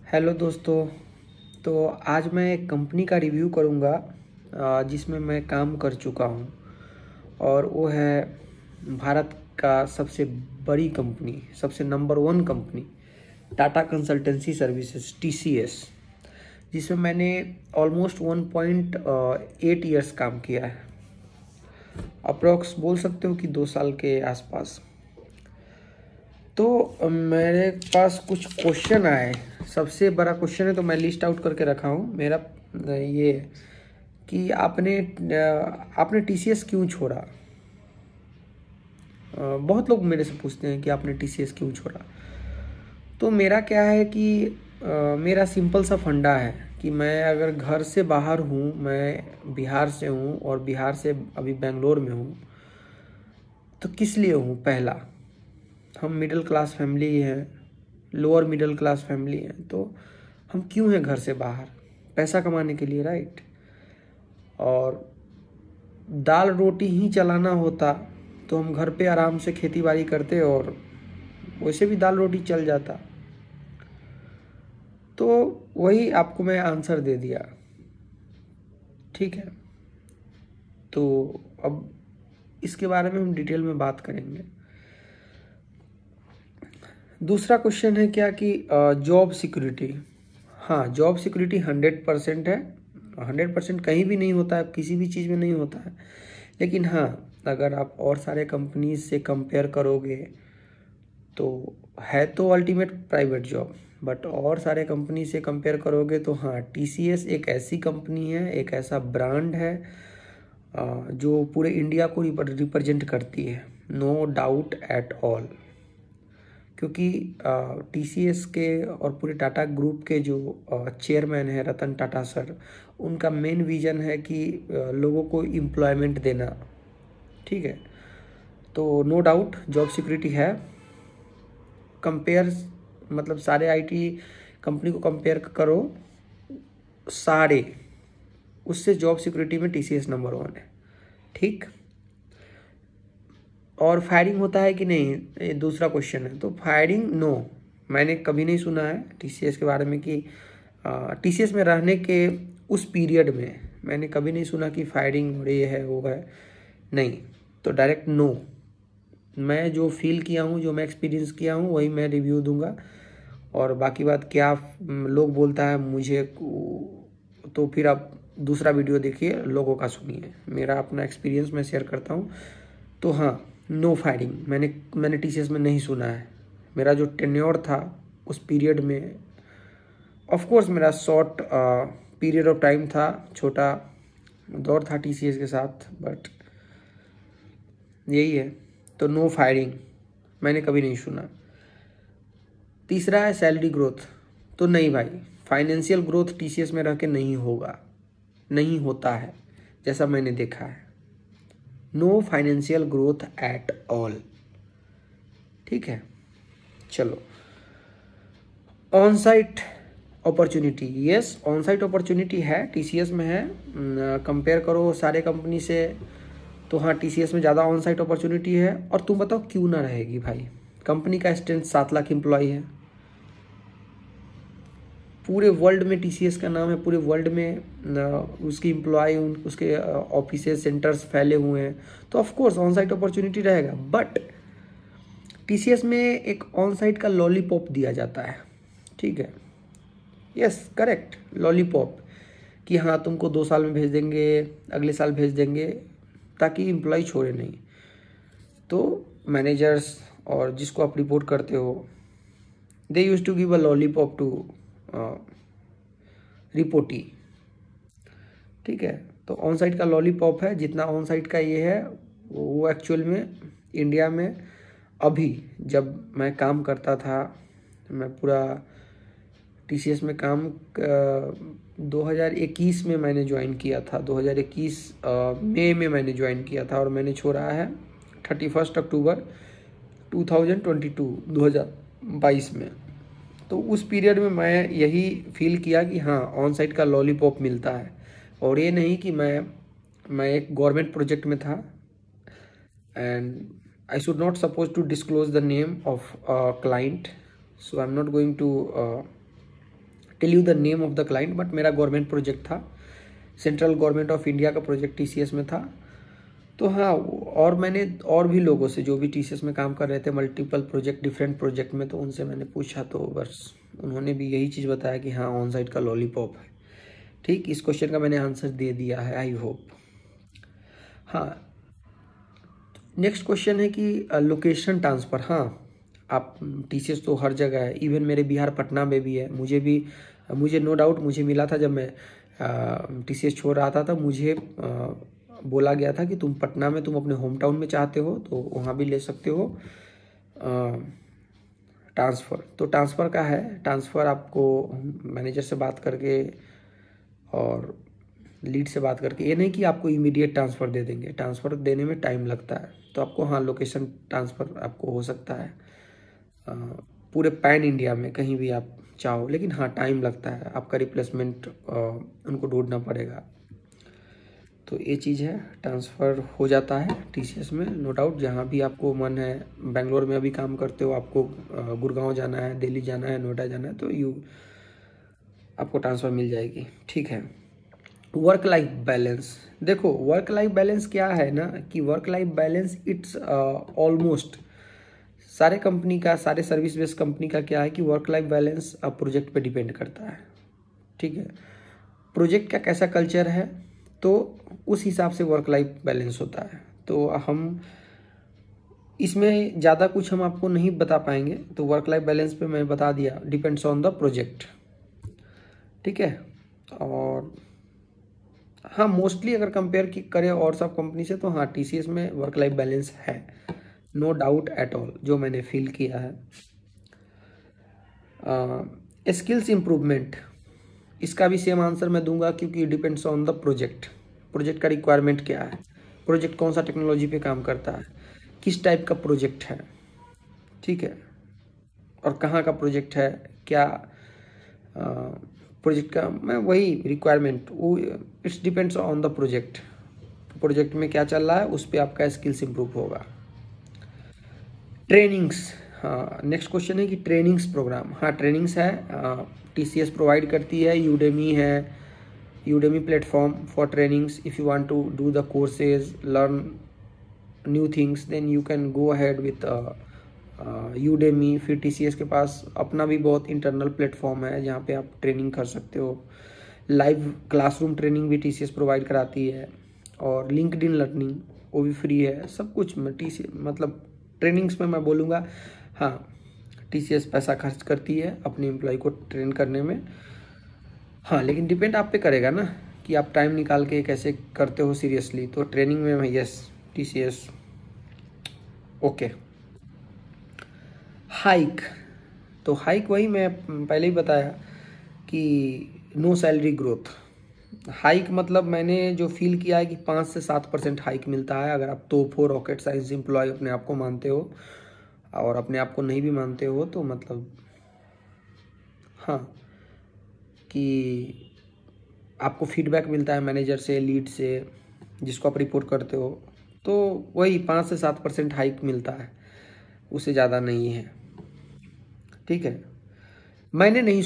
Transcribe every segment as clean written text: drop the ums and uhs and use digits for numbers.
Hello दोस्तों। तो आज मैं एक कंपनी का रिव्यू करूँगा जिसमें मैं काम कर चुका हूँ और वो है भारत का सबसे बड़ी कंपनी, सबसे number one company Tata consultancy services TCS, जिसमें मैंने ऑलमोस्ट 1.8 ईयर्स काम किया है। अप्रोक्स बोल सकते हो कि 2 साल के आसपास। तो मेरे पास कुछ क्वेश्चन आए। सबसे बड़ा क्वेश्चन है तो मैं लिस्ट आउट करके रखा हूँ मेरा ये कि आपने TCS क्यों छोड़ा। बहुत लोग मेरे से पूछते हैं कि आपने TCS क्यों छोड़ा। तो मेरा क्या है कि मेरा सिंपल सा फंडा है कि मैं अगर घर से बाहर हूँ, मैं बिहार से हूँ और बिहार से अभी बेंगलोर में हूँ, तो किस लिए हूँ। पहला, हम मिडिल क्लास फैमिली हैं, लोअर मिडिल क्लास फैमिली हैं, तो हम क्यों हैं घर से बाहर। पैसा कमाने के लिए, राइट। और दाल रोटी ही चलाना होता तो हम घर पे आराम से खेती बाड़ी करते और वैसे भी दाल रोटी चल जाता। तो वही आपको मैं आंसर दे दिया, ठीक है। तो अब इसके बारे में हम डिटेल में बात करेंगे। दूसरा क्वेश्चन है क्या कि जॉब सिक्योरिटी। हाँ, जॉब सिक्योरिटी 100% है। 100% कहीं भी नहीं होता है, किसी भी चीज़ में नहीं होता है। लेकिन हाँ, अगर आप और सारे कंपनीज से कंपेयर करोगे तो है तो अल्टीमेट प्राइवेट जॉब, बट और सारे कंपनी से कंपेयर करोगे तो हाँ, TCS एक ऐसी कंपनी है, एक ऐसा ब्रांड है जो पूरे इंडिया को रिप्रेजेंट करती है, नो डाउट एट ऑल। क्योंकि TCS के और पूरे टाटा ग्रुप के जो चेयरमैन है रतन टाटा सर, उनका मेन विजन है कि लोगों को एम्प्लॉयमेंट देना, ठीक है। तो नो डाउट जॉब सिक्योरिटी है। कंपेयर मतलब सारे IT कंपनी को कंपेयर करो, सारे, उससे जॉब सिक्योरिटी में TCS नंबर 1 है, ठीक। और फायरिंग होता है कि नहीं, ये दूसरा क्वेश्चन है। तो फायरिंग, नो, मैंने कभी नहीं सुना है TCS के बारे में कि TCS में रहने के उस पीरियड में मैंने कभी नहीं सुना कि फायरिंग हो रही है, वो है नहीं। तो डायरेक्ट नो। मैं जो फील किया हूँ, जो मैं एक्सपीरियंस किया हूँ, वही मैं रिव्यू दूंगा। और बाकी बात क्या लोग बोलता है मुझे, तो फिर आप दूसरा वीडियो देखिए, लोगों का सुनिए। मेरा अपना एक्सपीरियंस मैं शेयर करता हूँ। तो हाँ, नो फायरिंग मैंने TCS में नहीं सुना है। मेरा जो टेन्योर था उस पीरियड में, ऑफ कोर्स मेरा शॉर्ट पीरियड ऑफ टाइम था, छोटा दौर था TCS के साथ, बट यही है। तो नो फायरिंग मैंने कभी नहीं सुना। तीसरा है सैलरी ग्रोथ। तो नहीं भाई, फाइनेंशियल ग्रोथ TCS में रह के नहीं होगा, नहीं होता है, जैसा मैंने देखा है। No financial growth at all, ठीक है। चलो, on site opportunity, yes, on site opportunity है, TCS में है। कंपेयर करो सारे कंपनी से तो हाँ, TCS में ज़्यादा ऑन साइट अपॉर्चुनिटी है। और तुम बताओ क्यों ना रहेगी भाई। कंपनी का स्ट्रेंथ 7 लाख एम्प्लॉय है पूरे वर्ल्ड में। TCS का नाम है पूरे वर्ल्ड में, उसकी एम्प्लॉय, उसके ऑफिस सेंटर्स फैले हुए हैं। तो of course on site opportunity रहेगा, बट TCS में एक ऑन साइट का लॉलीपॉप दिया जाता है, ठीक है। यस, करेक्ट, लॉलीपॉप, कि हाँ तुमको 2 साल में भेज देंगे, अगले साल भेज देंगे, ताकि एम्प्लॉय छोड़े नहीं। तो मैनेजर्स और जिसको आप रिपोर्ट करते हो, they use to give a lollipop to reportee, ठीक है। तो ऑन साइट का लॉलीपॉप है, जितना ऑन साइट का ये है वो एक्चुअल में इंडिया में, अभी जब मैं काम करता था, मैं पूरा TCS में काम 2021 में मैंने ज्वाइन किया था। 2021 मई में मैंने ज्वाइन किया था और मैंने छोड़ा है 31 अक्टूबर 2022 में। तो उस पीरियड में मैं यही फील किया कि हाँ, ऑन साइट का लॉलीपॉप मिलता है। और ये नहीं कि मैं एक गवर्नमेंट प्रोजेक्ट में था, and I should not suppose to disclose the name of client, so I am not going to tell you the name of the client, but मेरा गवर्नमेंट प्रोजेक्ट था, सेंट्रल गवर्नमेंट ऑफ इंडिया का project TCS में था। तो हाँ, और मैंने और भी लोगों से जो भी टीसीएस में काम कर रहे थे मल्टीपल प्रोजेक्ट, डिफरेंट प्रोजेक्ट में, तो उनसे मैंने पूछा तो बस उन्होंने भी यही चीज़ बताया कि हाँ ऑन साइट का लॉलीपॉप है। ठीक, इस क्वेश्चन का मैंने आंसर दे दिया है, आई होप। हाँ, नेक्स्ट क्वेश्चन है कि लोकेशन ट्रांसफ़र। हाँ, आप टीसीएस तो हर जगह है, इवन मेरे बिहार पटना में भी है। मुझे नो डाउट मुझे मिला था जब मैं टीसीएस छोड़ रहा था, तब मुझे बोला गया था कि तुम पटना में तुम अपने होम टाउन में चाहते हो तो वहाँ भी ले सकते हो ट्रांसफ़र। तो ट्रांसफ़र का है, ट्रांसफ़र आपको मैनेजर से बात करके और लीड से बात करके, ये नहीं कि आपको इमीडिएट ट्रांसफ़र दे देंगे, ट्रांसफ़र देने में टाइम लगता है। तो आपको हाँ लोकेशन ट्रांसफ़र आपको हो सकता है पूरे पैन इंडिया में कहीं भी आप चाहो, लेकिन हाँ टाइम लगता है, आपका रिप्लेसमेंट उनको ढूंढना पड़ेगा। तो ये चीज़ है, ट्रांसफ़र हो जाता है टीसीएस में नो डाउट। जहाँ भी आपको मन है, बेंगलोर में अभी काम करते हो, आपको गुड़गांव जाना है, दिल्ली जाना है, नोएडा जाना है, तो आपको ट्रांसफ़र मिल जाएगी। ठीक है, वर्क लाइफ बैलेंस। देखो वर्क लाइफ बैलेंस क्या है ना, कि work life balance it's almost सारे कंपनी का, सारे सर्विस बेस्ड कंपनी का क्या है कि वर्क लाइफ बैलेंस अब प्रोजेक्ट पे डिपेंड करता है। ठीक है, प्रोजेक्ट का कैसा कल्चर है तो उस हिसाब से वर्क लाइफ बैलेंस होता है। तो हम इसमें ज़्यादा कुछ हम आपको नहीं बता पाएंगे, तो वर्क लाइफ बैलेंस पे मैं बता दिया, डिपेंड्स ऑन द प्रोजेक्ट। ठीक है, और हाँ मोस्टली अगर कंपेयर करें और सब कंपनी से तो हाँ टीसीएस में वर्क लाइफ बैलेंस है, नो डाउट एट ऑल, जो मैंने फील किया है। स्किल्स इम्प्रूवमेंट, इसका भी सेम आंसर मैं दूंगा क्योंकि depends on the project. Project का रिक्वायरमेंट क्या है, प्रोजेक्ट कौन सा टेक्नोलॉजी पे काम करता है, किस टाइप का प्रोजेक्ट है, ठीक है, और कहाँ का प्रोजेक्ट है, क्या प्रोजेक्ट का, मैं वही रिक्वायरमेंट, वो it's depends on the project. Project में क्या चल रहा है उस पर आपका स्किल्स इम्प्रूव होगा। ट्रेनिंग्स, हाँ नेक्स्ट क्वेश्चन है कि ट्रेनिंग्स प्रोग्राम। हाँ ट्रेनिंग्स है, टीसीएस प्रोवाइड करती है, यूडेमी है, Udemy platform for trainings. If you want to do the courses, learn new things, then you can go ahead with Udemy. फिर टीसीएस के पास अपना भी बहुत इंटरनल प्लेटफॉर्म है जहाँ पे आप ट्रेनिंग कर सकते हो। लाइव क्लासरूम ट्रेनिंग भी टीसीएस प्रोवाइड कराती है, और लिंक्डइन लर्निंग वो भी फ्री है। सब कुछ टीसीएस मतलब ट्रेनिंग्स में मैं बोलूँगा हाँ टीसीएस पैसा खर्च करती है अपने एम्प्लॉय को ट्रेन करने में। हाँ लेकिन डिपेंड आप पे करेगा ना कि आप टाइम निकाल के कैसे करते हो सीरियसली। तो ट्रेनिंग में यस टीसीएस ओके। हाइक, तो हाइक वही मैं पहले ही बताया कि नो सैलरी ग्रोथ। हाइक मतलब मैंने जो फील किया है कि 5 से 7% हाइक मिलता है अगर आप तोहफा रॉकेट साइंस एम्प्लॉय अपने आप को मानते हो, और अपने आप को नहीं भी मानते हो तो मतलब हाँ कि आपको फीडबैक मिलता है मैनेजर से, लीड से, जिसको आप रिपोर्ट करते हो, तो वही 5 से 7% हाइक मिलता है, उससे ज़्यादा नहीं है। ठीक है, मैंने नहीं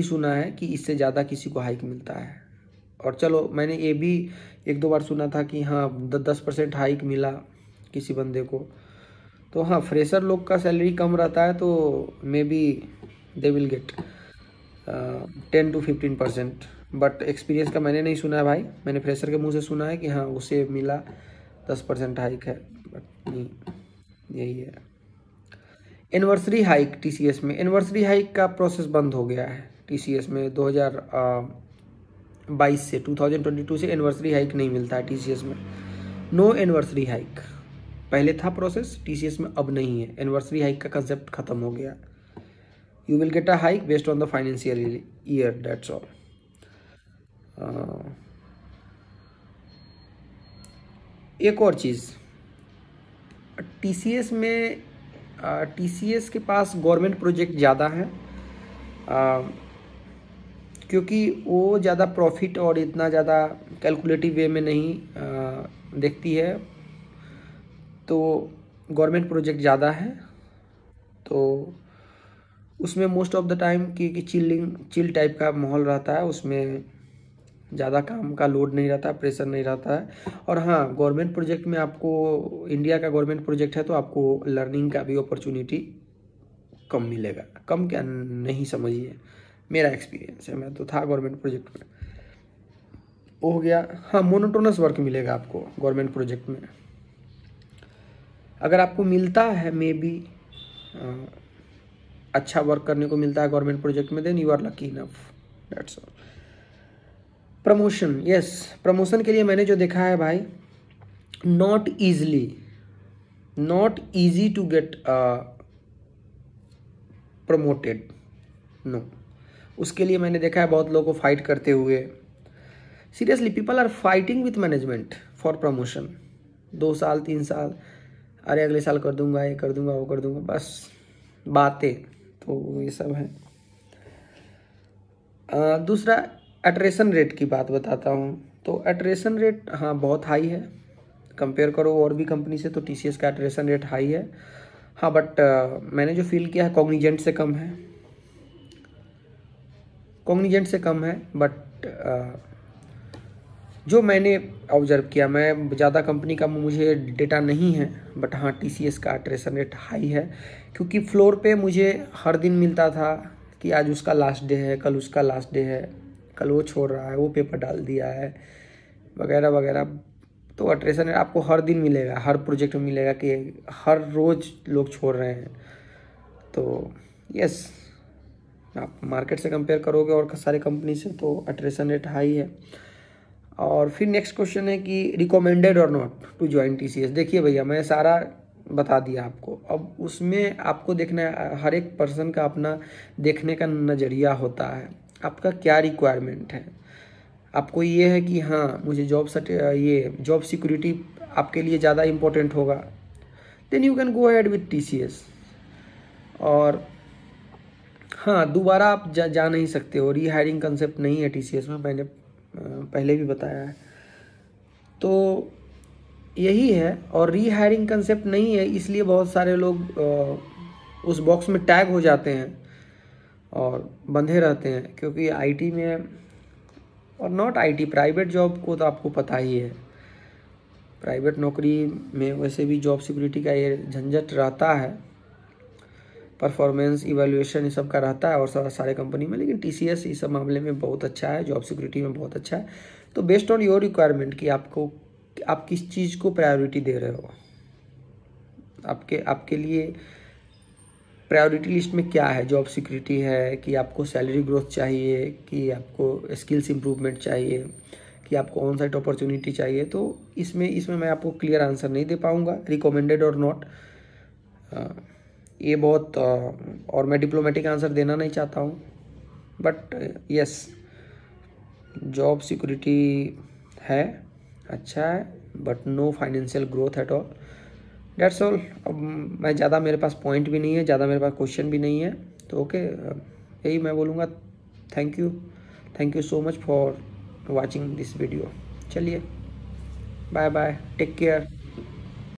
सुना है कि इससे ज़्यादा किसी को हाइक मिलता है। और चलो मैंने ये भी 1-2 बार सुना था कि हाँ 10% हाइक मिला किसी बंदे को। तो हाँ फ्रेशर लोग का सैलरी कम रहता है तो may be they will get 10-15%, but experience का मैंने नहीं सुना है भाई। मैंने फ्रेशर के मुंह से सुना है कि हाँ उसे मिला 10% हाइक है, बट नहीं यही है। एनिवर्सरी हाइक टीसीएस में, एनिवर्सरी हाइक का प्रोसेस बंद हो गया है टीसीएस में 2022 से, 2022 से एनिवर्सरी हाइक नहीं मिलता है टीसीएस में। नो एनिवर्सरी हाइक, पहले था प्रोसेस टीसीएस में, अब नहीं है। एनिवर्सरी हाइक का कंसेप्ट खत्म हो गया। You will get a hike based on the financial year, that's all. एक और चीज़, टीसीएस में टीसीएस के पास गवर्नमेंट प्रोजेक्ट ज़्यादा है क्योंकि वो ज़्यादा प्रॉफिट और इतना ज़्यादा कैलकुलेटिव वे में नहीं देखती है, तो गवर्नमेंट प्रोजेक्ट ज़्यादा है। तो उसमें मोस्ट ऑफ द टाइम कि चिल टाइप का माहौल रहता है, उसमें ज़्यादा काम का लोड नहीं रहता, प्रेशर नहीं रहता है। और हाँ, गवर्नमेंट प्रोजेक्ट में आपको, इंडिया का गवर्नमेंट प्रोजेक्ट है तो आपको लर्निंग का भी अपॉर्चुनिटी कम मिलेगा। कम क्या, नहीं समझिए, मेरा एक्सपीरियंस है, मैं तो था गवर्नमेंट प्रोजेक्ट में, हो गया। हाँ, मोनोटोनस वर्क मिलेगा आपको गवर्नमेंट प्रोजेक्ट में। अगर आपको मिलता है मे बी अच्छा वर्क करने को मिलता है गवर्नमेंट प्रोजेक्ट में, then you are lucky enough, that's all. Promotion, yes, promotion के लिए मैंने जो देखा है भाई, not easy to get promoted, no. उसके लिए मैंने देखा है बहुत लोगों को फाइट करते हुए। Seriously, people are fighting with management for promotion. 2 साल 3 साल, अरे अगले साल कर दूंगा, ये कर दूंगा, वो कर दूंगा, बस बातें। तो ये सब है। दूसरा, अट्रेशन रेट की बात बताता हूँ। तो अट्रेशन रेट, हाँ, बहुत हाई है। कंपेयर करो और भी कंपनी से तो टीसीएस का अट्रेशन रेट हाई है। हाँ, बट मैंने जो फील किया है कॉग्निजेंट से कम है, बट जो मैंने ऑब्जर्व किया, मैं ज़्यादा कंपनी का मुझे डेटा नहीं है, बट हाँ, टीसीएस का अट्रेशन रेट हाई है। क्योंकि फ्लोर पे मुझे हर दिन मिलता था कि आज उसका लास्ट डे है, कल उसका लास्ट डे है, कल वो छोड़ रहा है, वो पेपर डाल दिया है, वगैरह वगैरह। तो अट्रेशन रेट आपको हर दिन मिलेगा, हर प्रोजेक्ट में मिलेगा कि हर रोज़ लोग छोड़ रहे हैं। तो यस, आप मार्केट से कंपेयर करोगे और सारे कंपनी से, तो अट्रेशन रेट हाई है। और फिर नेक्स्ट क्वेश्चन है कि रिकमेंडेड और नॉट टू ज्वाइन टीसीएस। देखिए भैया, मैं सारा बता दिया आपको। अब उसमें आपको देखना है, हर एक पर्सन का अपना देखने का नज़रिया होता है, आपका क्या रिक्वायरमेंट है। आपको ये है कि हाँ, मुझे जॉब सिक्योरिटी आपके लिए ज़्यादा इम्पोर्टेंट होगा, then you can go ahead with TCS. और हाँ, दोबारा आप जा नहीं सकते हो, री हायरिंग कंसेप्ट नहीं है टीसीएस में, मैंने पहले भी बताया है। तो यही है, और री हायरिंग कंसेप्ट नहीं है, इसलिए बहुत सारे लोग उस बॉक्स में टैग हो जाते हैं और बंधे रहते हैं। क्योंकि आईटी में, और नॉट आईटी, प्राइवेट जॉब को तो आपको पता ही है, प्राइवेट नौकरी में वैसे भी जॉब सिक्योरिटी का ये झंझट रहता है, परफॉर्मेंस इवैल्यूएशन ये सब का रहता है, और सारे कंपनी में। लेकिन टीसीएस इस सब मामले में बहुत अच्छा है, जॉब सिक्योरिटी में बहुत अच्छा है। तो बेस्ड ऑन योर रिक्वायरमेंट कि आप किस चीज़ को प्रायोरिटी दे रहे हो, आपके लिए प्रायोरिटी लिस्ट में क्या है। जॉब सिक्योरिटी है कि आपको सैलरी ग्रोथ चाहिए, कि आपको स्किल्स इम्प्रूवमेंट चाहिए, कि आपको ऑन साइट अपॉर्चुनिटी चाहिए। तो इसमें मैं आपको क्लियर आंसर नहीं दे पाऊँगा, रिकमेंडेड और नॉट, ये बहुत और मैं डिप्लोमेटिक आंसर देना नहीं चाहता हूँ। बट यस, जॉब सिक्योरिटी है, अच्छा है, but no financial growth at all, that's all. अब मैं ज़्यादा, मेरे पास पॉइंट भी नहीं है, ज़्यादा मेरे पास क्वेश्चन भी नहीं है, तो ओके, यही मैं बोलूँगा। Thank you so much for watching this video. चलिए, बाय बाय, टेक केयर।